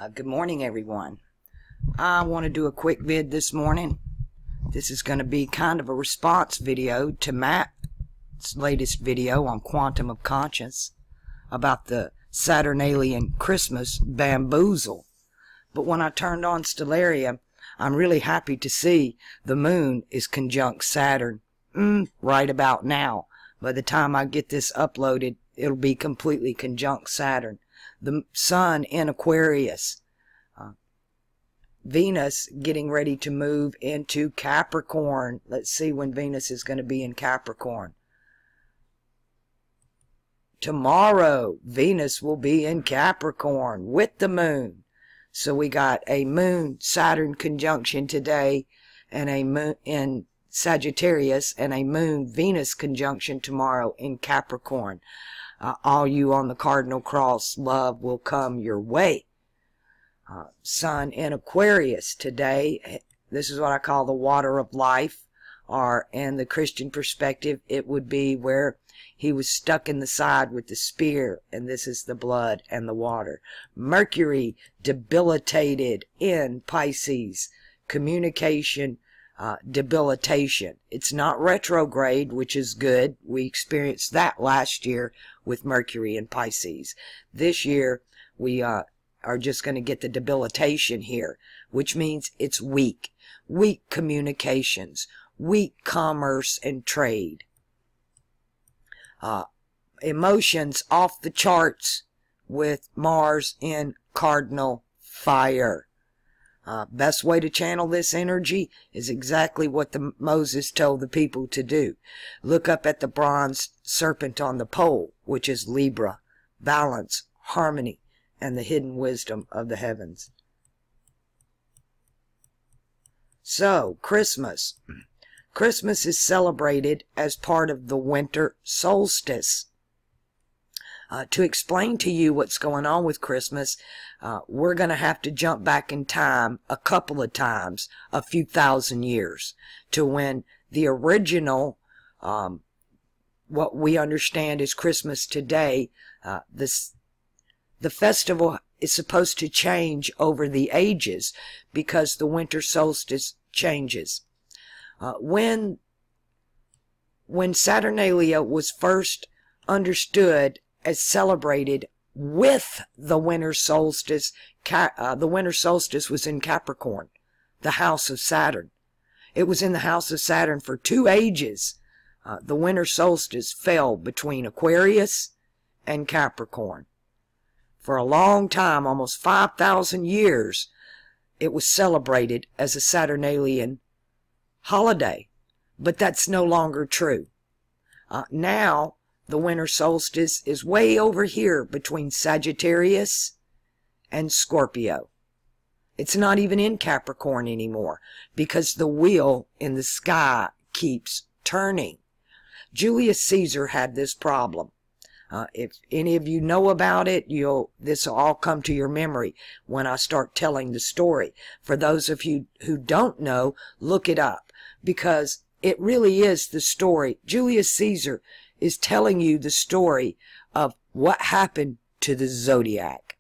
Good morning, everyone. I want to do a quick vid this morning. This is going to be kind of a response video to Matt's latest video on Quantum of Conscience about the Saturnalian Christmas bamboozle. But when I turned on Stellarium, I'm really happy to see the moon is conjunct Saturn right about now. By the time I get this uploaded, it'll be completely conjunct Saturn. The sun in Aquarius. Venus getting ready to move into Capricorn. Let's see when Venus is going to be in Capricorn. Tomorrow, Venus will be in Capricorn with the moon. So we got a moon-Saturn conjunction today, and a moon in Sagittarius, and a moon-Venus conjunction tomorrow in Capricorn. All you on the Cardinal Cross, love will come your way. Sun in Aquarius today. This is what I call the water of life, or in the Christian perspective, it would be where he was stuck in the side with the spear, and this is the blood and the water. Mercury debilitated in Pisces. Communication debilitation. It's not retrograde, which is good. We experienced that last year with Mercury in Pisces. This year, we are just going to get the debilitation here, which means it's weak. Weak communications. Weak commerce and trade. Emotions off the charts with Mars in Cardinal Fire. Best way to channel this energy is exactly what Moses told the people to do. Look up at the bronze serpent on the pole, which is Libra, balance, harmony, and the hidden wisdom of the heavens. So, Christmas. Christmas is celebrated as part of the winter solstice. To explain to you what's going on with Christmas, we're going to have to jump back in time a couple of times, a few thousand years, to when the original, what we understand is Christmas today, the festival is supposed to change over the ages because the winter solstice changes. When Saturnalia was first understood as celebrated with the winter solstice, the winter solstice was in Capricorn, the house of Saturn. It was in the house of Saturn for 2 ages. The winter solstice fell between Aquarius and Capricorn. For a long time, almost 5,000 years, it was celebrated as a Saturnalian holiday. But that's no longer true. Now, the winter solstice is way over here between Sagittarius and Scorpio. It's not even in Capricorn anymore because the wheel in the sky keeps turning. Julius Caesar had this problem. If any of you know about it, this will all come to your memory when I start telling the story. For those of you who don't know, look it up because it really is the story. Julius Caesar is telling you the story of what happened to the zodiac.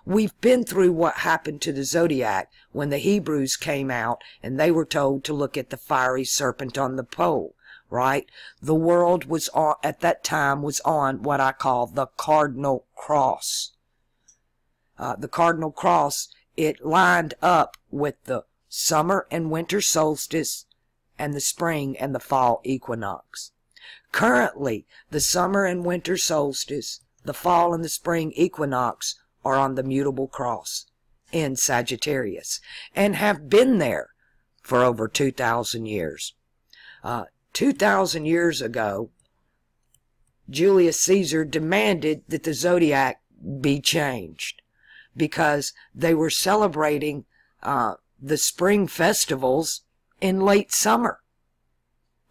We've been through what happened to the zodiac when the Hebrews came out and they were told to look at the fiery serpent on the pole, right? The world was on, at that time, was on what I call the cardinal cross. The cardinal cross, it lined up with the summer and winter solstice and the spring and the fall equinox. Currently, the summer and winter solstice, the fall and the spring equinox are on the mutable cross in Sagittarius and have been there for over 2,000 years. 2,000 years ago, Julius Caesar demanded that the zodiac be changed because they were celebrating the spring festivals in late summer.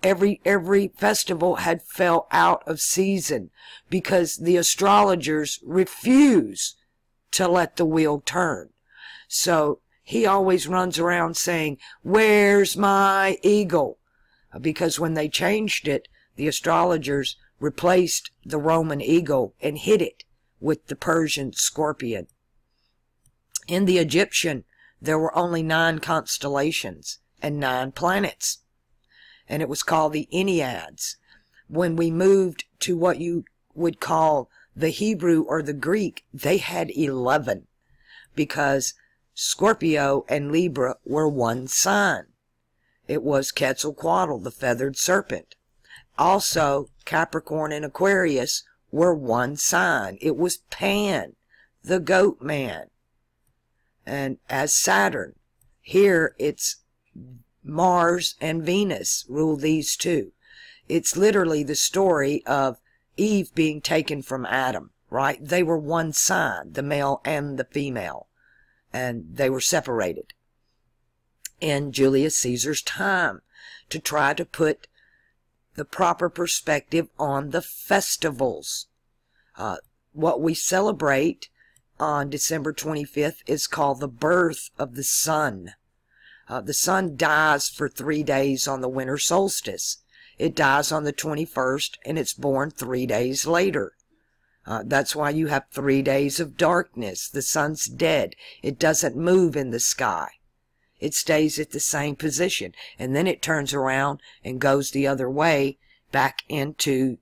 Every festival had fell out of season because the astrologers refuse to let the wheel turn. So he always runs around saying, "Where's my eagle?" Because when they changed it, the astrologers replaced the Roman eagle and hit it with the Persian scorpion. In the Egyptian, there were only 9 constellations and 9 planets, and it was called the Enneads. When we moved to what you would call the Hebrew or the Greek, they had 11, because Scorpio and Libra were one sign. It was Quetzalcoatl, the feathered serpent. Also, Capricorn and Aquarius were one sign. It was Pan, the goat man. And as Saturn, here it's Mars and Venus rule these two. It's literally the story of Eve being taken from Adam, right? They were one sign, the male and the female, and they were separated in Julius Caesar's time to try to put the proper perspective on the festivals. What we celebrate on December 25th is called the birth of the sun. The sun dies for 3 days on the winter solstice. It dies on the 21st, and it's born 3 days later. That's why you have 3 days of darkness. The sun's dead. It doesn't move in the sky. It stays at the same position, and then it turns around and goes the other way back into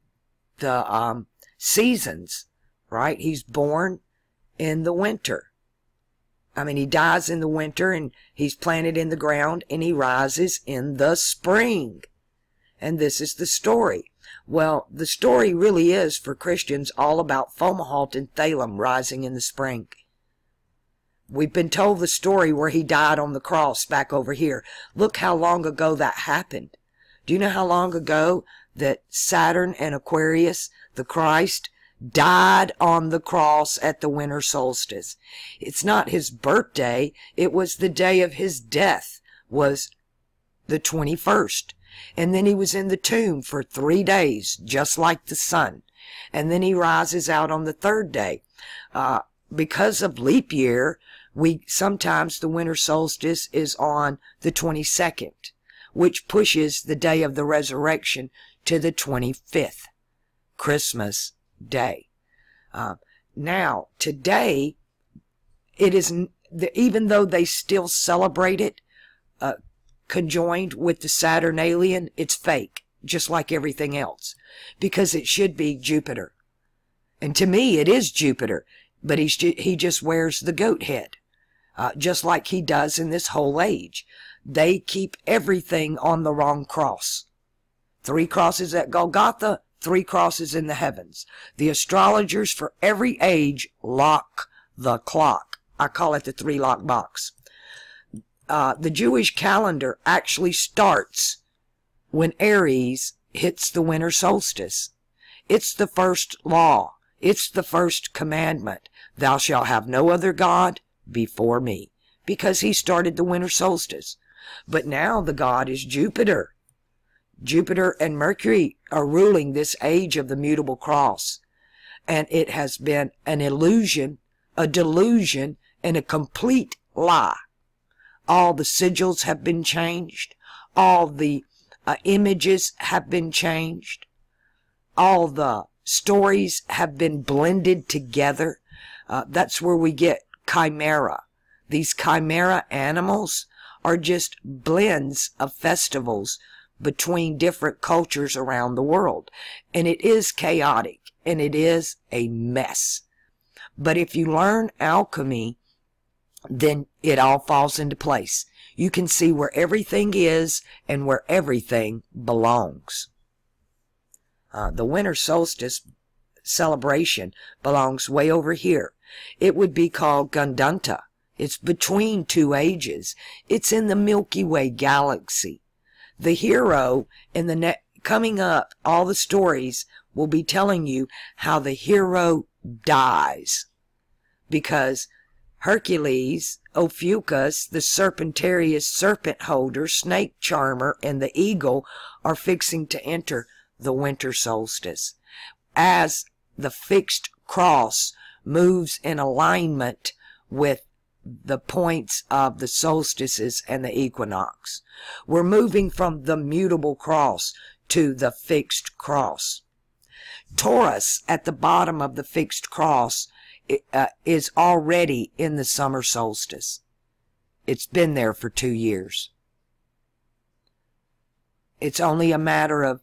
the seasons, right? He's born in the winter. I mean, he dies in the winter, and he's planted in the ground, and he rises in the spring. And this is the story. Well, the story really is, for Christians, all about Fomalhaut and Thalem rising in the spring. We've been told the story where he died on the cross back over here. Look how long ago that happened. Do you know how long ago that Saturn and Aquarius, the Christ, died on the cross at the winter solstice? It's not his birthday. It was the day of his death, was the 21st. And then he was in the tomb for 3 days, just like the sun. And then he rises out on the 3rd day. Because of leap year, sometimes the winter solstice is on the 22nd, which pushes the day of the resurrection to the 25th, Christmas Day. Now, today, it is, even though they still celebrate it, conjoined with the Saturnalian, it's fake, just like everything else, because it should be Jupiter. And to me, it is Jupiter, but he just wears the goat head, just like he does in this whole age. They keep everything on the wrong cross. 3 crosses at Golgotha, 3 crosses in the heavens. The astrologers for every age lock the clock. I call it the 3-lock box. The Jewish calendar actually starts when Aries hits the winter solstice. It's the first law. It's the first commandment. Thou shalt have no other God before me. Because he started the winter solstice. But now the god is Jupiter. Jupiter and Mercury are ruling this age of the mutable cross. And it has been an illusion, a delusion, and a complete lie. All the sigils have been changed. All the images have been changed. All the stories have been blended together. That's where we get chimera. These chimera animals are just blends of festivals between different cultures around the world. And it is chaotic, and it is a mess. But if you learn alchemy, then it all falls into place. You can see where everything is and where everything belongs. The winter solstice celebration belongs way over here. It would be called Gandanta. It's between 2 ages. It's in the Milky Way galaxy. The hero in the coming up, all the stories will be telling you how the hero dies. Because Hercules, Ophiuchus, the Serpentarius serpent holder, snake charmer, and the eagle are fixing to enter the winter solstice. As the fixed cross moves in alignment with the points of the solstices and the equinox. We're moving from the mutable cross to the fixed cross. Taurus, at the bottom of the fixed cross, is already in the summer solstice. It's been there for 2 years. It's only a matter of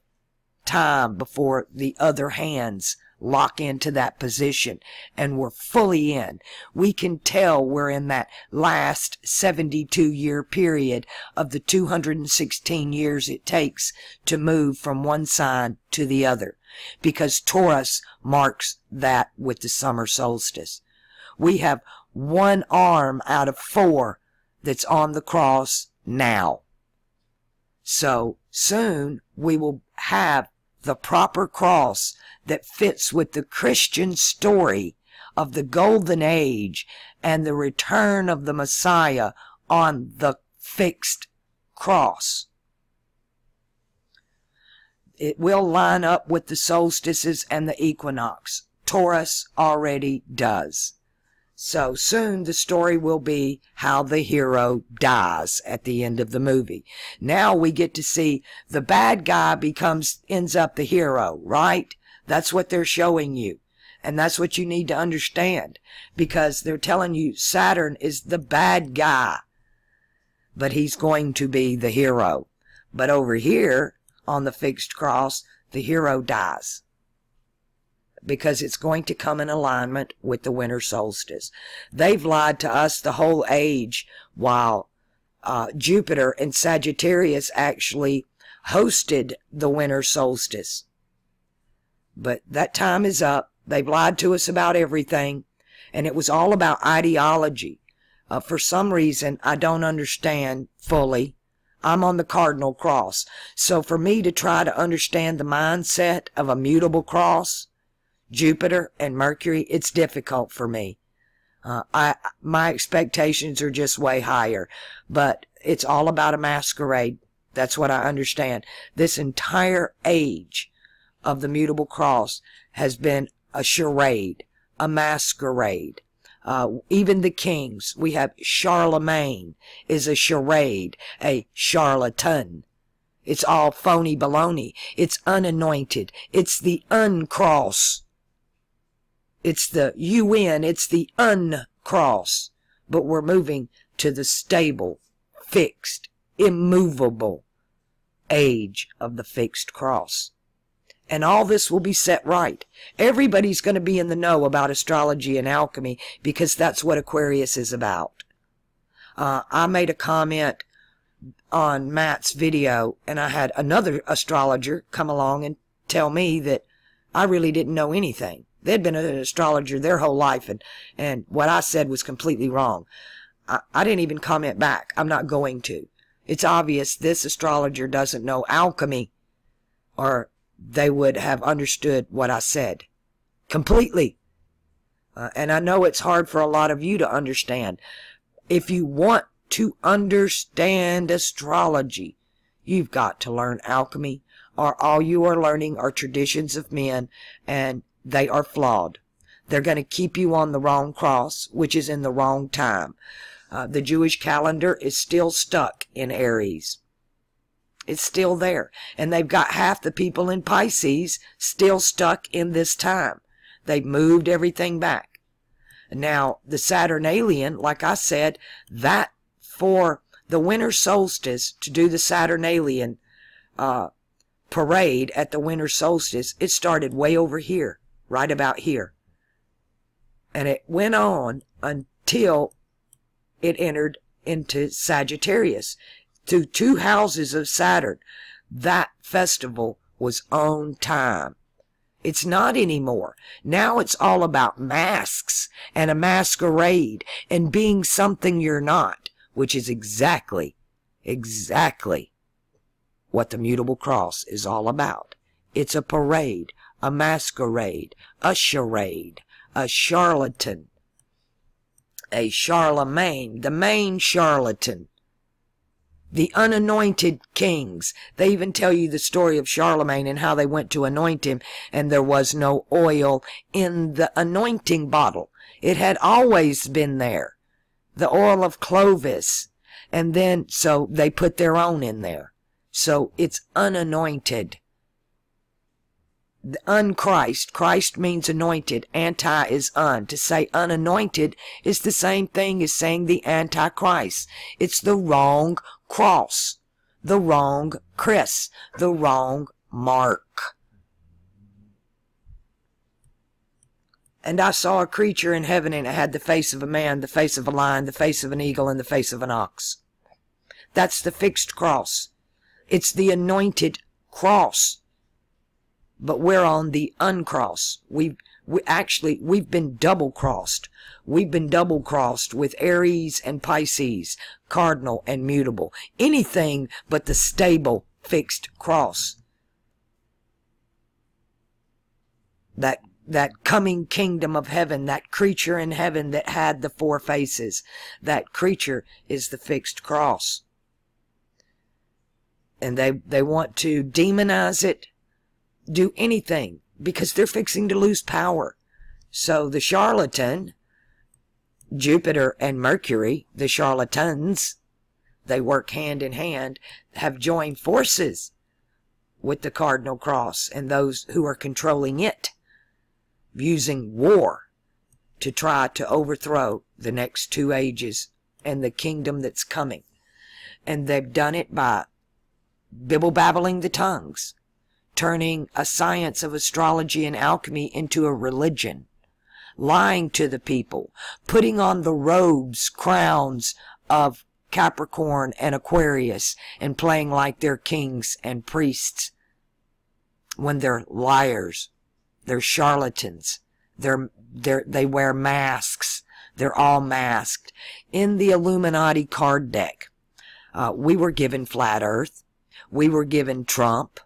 time before the other hands lock into that position, and we're fully in. We can tell we're in that last 72-year period of the 216 years it takes to move from one sign to the other, because Taurus marks that with the summer solstice. We have 1 arm out of 4 that's on the cross now. So soon we will have the proper cross that fits with the Christian story of the golden age and the return of the Messiah on the fixed cross. It will line up with the solstices and the equinox. Taurus already does. So soon the story will be how the hero dies at the end of the movie. Now we get to see the bad guy ends up the hero, right? That's what they're showing you. And that's what you need to understand, because they're telling you Saturn is the bad guy, but he's going to be the hero. But over here on the fixed cross, the hero dies, because it's going to come in alignment with the winter solstice. They've lied to us the whole age, while Jupiter and Sagittarius actually hosted the winter solstice. But that time is up. They've lied to us about everything, and it was all about ideology. For some reason, I don't understand fully. I'm on the cardinal cross. So for me to try to understand the mindset of a mutable cross, Jupiter and Mercury, it's difficult for me. My expectations are just way higher, but it's all about a masquerade. That's what I understand. This entire age of the mutable cross has been a charade, a masquerade. Even the kings, we have Charlemagne is a charade, a charlatan. It's all phony baloney. It's unanointed. It's the uncross. It's the UN, it's the uncross. But we're moving to the stable, fixed, immovable age of the fixed cross. And all this will be set right. Everybody's going to be in the know about astrology and alchemy, because that's what Aquarius is about. I made a comment on Matt's video, and I had another astrologer come along and tell me that I really didn't know anything. They'd been an astrologer their whole life, and what I said was completely wrong. I didn't even comment back. I'm not going to. It's obvious this astrologer doesn't know alchemy, or they would have understood what I said completely. And I know it's hard for a lot of you to understand. If you want to understand astrology, you've got to learn alchemy, or all you are learning are traditions of men, and they are flawed. They're going to keep you on the wrong cross, which is in the wrong time. The Jewish calendar is still stuck in Aries. It's still there. And they've got half the people in Pisces still stuck in this time. They've moved everything back. Now, the Saturnalian, like I said, that for the winter solstice, to do the Saturnalian parade at the winter solstice, it started way over here, right about here. And it went on until it entered into Sagittarius. To 2 houses of Saturn, that festival was on time. It's not anymore. Now it's all about masks and a masquerade and being something you're not, which is exactly what the mutable cross is all about. It's a parade, a masquerade, a charade, a charlatan, a Charlemagne, the main charlatan. The unanointed kings. They even tell you the story of Charlemagne and how they went to anoint him, and there was no oil in the anointing bottle. It had always been there. The oil of Clovis. And then, so they put their own in there. So it's unanointed. The unchrist. Christ means anointed. Anti is un. To say unanointed is the same thing as saying the Antichrist. It's the wrong cross, the wrong Chris, the wrong mark. And I saw a creature in heaven, and it had the face of a man, the face of a lion, the face of an eagle, and the face of an ox. That's the fixed cross. It's the anointed cross. But we're on the uncross. We've been double-crossed. We've been double-crossed with Aries and Pisces, cardinal and mutable. Anything but the stable, fixed cross. That coming kingdom of heaven, that creature in heaven that had the four faces, that creature is the fixed cross. And they want to demonize it, do anything, because they're fixing to lose power. So the charlatan, Jupiter and Mercury, the charlatans, they work hand in hand, have joined forces with the cardinal cross and those who are controlling it, using war to try to overthrow the next 2 ages and the kingdom that's coming. And they've done it by bibble-babbling the tongues, turning a science of astrology and alchemy into a religion, lying to the people, putting on the robes, crowns of Capricorn and Aquarius, and playing like they're kings and priests when they're liars. They're charlatans. They wear masks. They're all masked. In the Illuminati card deck, we were given Flat Earth. We were given Trump.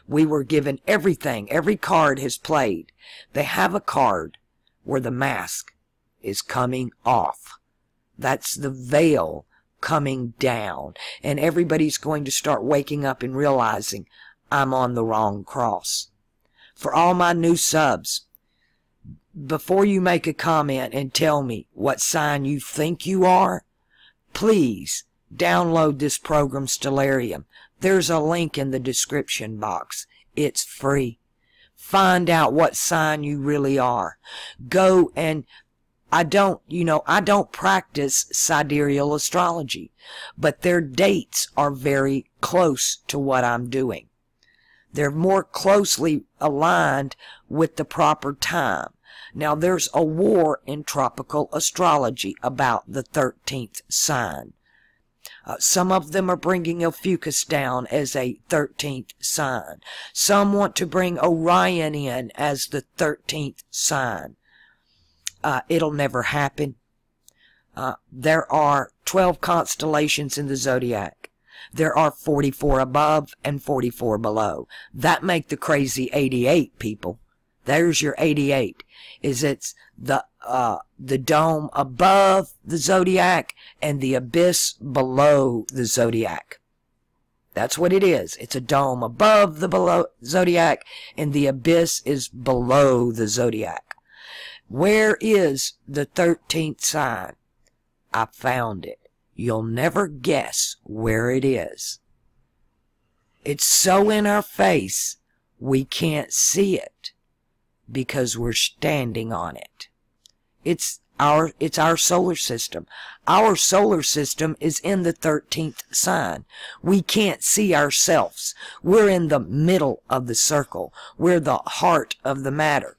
We were given everything. Every card has played. They have a card where the mask is coming off. That's the veil coming down. And everybody's going to start waking up and realizing, I'm on the wrong cross. For all my new subs, before you make a comment and tell me what sign you think you are, please download this program, Stellarium. There's a link in the description box. It's free. Find out what sign you really are. Go and I don't practice sidereal astrology, but their dates are very close to what I'm doing. They're more closely aligned with the proper time. Now, there's a war in tropical astrology about the 13th sign. Some of them are bringing Ophiuchus down as a 13th sign. Some want to bring Orion in as the 13th sign. It'll never happen. There are 12 constellations in the zodiac. There are 44 above and 44 below. That make the crazy 88, people. There's your 88. It's the dome above the zodiac and the abyss below the zodiac. That's what it is. It's a dome above the zodiac and the abyss is below the zodiac. Where is the 13th sign? I found it. You'll never guess where it is. It's so in our face, we can't see it because we're standing on it. It's our solar system. Our solar system is in the 13th sign. We can't see ourselves. We're in the middle of the circle. We're the heart of the matter.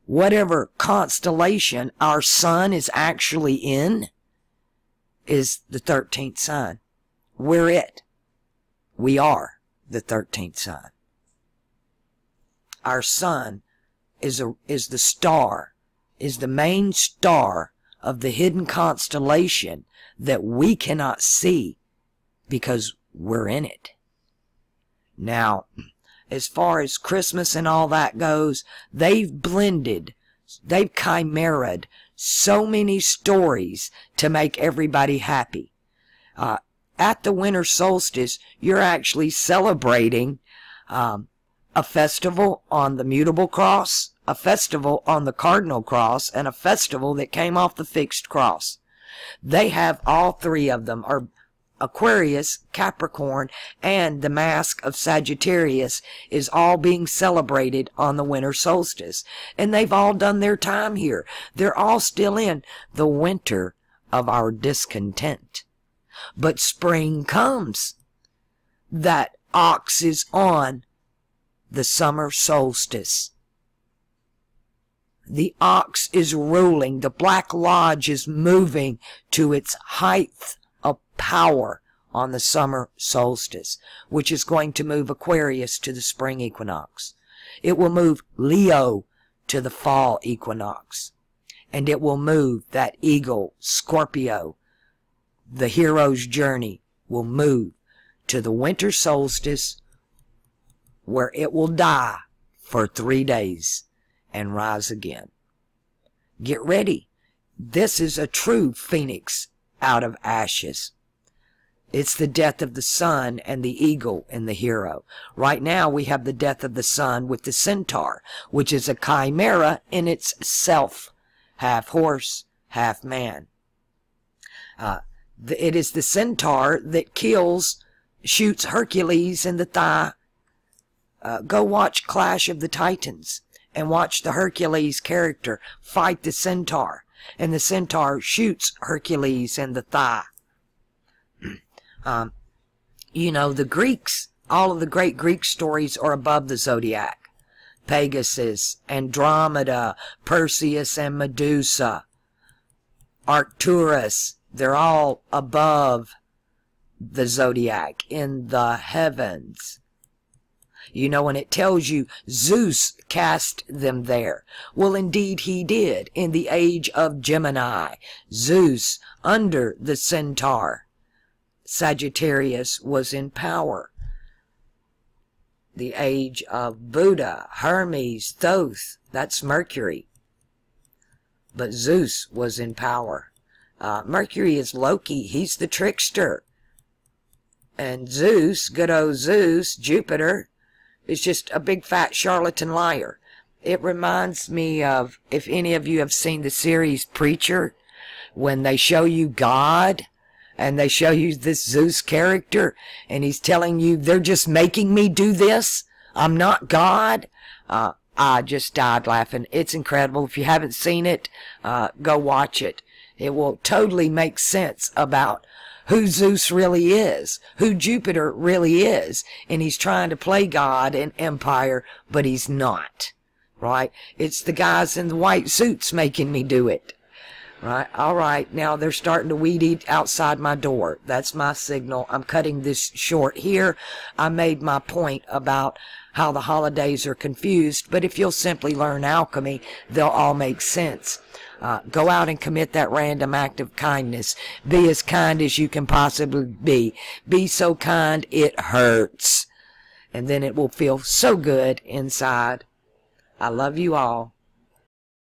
Whatever constellation our sun is actually in is the 13th sign. We're it. We are the 13th sign. Our sun is the star, is the main star of the hidden constellation that we cannot see because we're in it. Now, as far as Christmas and all that goes, they've chimeraed so many stories to make everybody happy. At the winter solstice, you're actually celebrating a festival on the mutable cross, a festival on the cardinal cross, and a festival that came off the fixed cross. They have all three of them are Aquarius, Capricorn, and the mask of Sagittarius is all being celebrated on the winter solstice. And they've all done their time here. They're all still in the winter of our discontent. But spring comes. That ox is on the summer solstice. The ox is ruling. The Black Lodge is moving to its height of power on the summer solstice, which is going to move Aquarius to the spring equinox. It will move Leo to the fall equinox. And it will move that eagle, Scorpio, the hero's journey, will move to the winter solstice, where it will die for 3 days and rise again. Get ready. This is a true phoenix out of ashes. It's the death of the sun and the eagle and the hero. Right now we have the death of the sun with the centaur, which is a chimera in itself, half horse, half man. It is the centaur that shoots Hercules in the thigh. Go watch Clash of the Titans and watch the Hercules character fight the centaur, and the centaur shoots Hercules in the thigh. You know, the Greeks, all of the great Greek stories are above the zodiac. Pegasus, Andromeda, Perseus and Medusa, Arcturus, they're all above the zodiac in the heavens. You know, and it tells you Zeus cast them there. Well, indeed he did in the age of Gemini. Zeus, under the centaur, Sagittarius, was in power. The age of Buddha, Hermes, Thoth, that's Mercury. But Zeus was in power. Mercury is Loki, he's the trickster. And Zeus, good old Zeus, Jupiter, is just a big fat charlatan liar. It reminds me of, if any of you have seen the series Preacher, when they show you God, and they show you this Zeus character, and he's telling you, they're just making me do this, I'm not God. I just died laughing. It's incredible. If you haven't seen it, go watch it. It will totally make sense about who Zeus really is, who Jupiter really is, and he's trying to play God and empire, but he's not, right? It's the guys in the white suits making me do it, right? All right, now they're starting to weed eat outside my door. That's my signal. I'm cutting this short here. I made my point about how the holidays are confused, but if you'll simply learn alchemy, they'll all make sense. Go out and commit that random act of kindness. Be as kind as you can possibly be. Be so kind it hurts. And then it will feel so good inside. I love you all.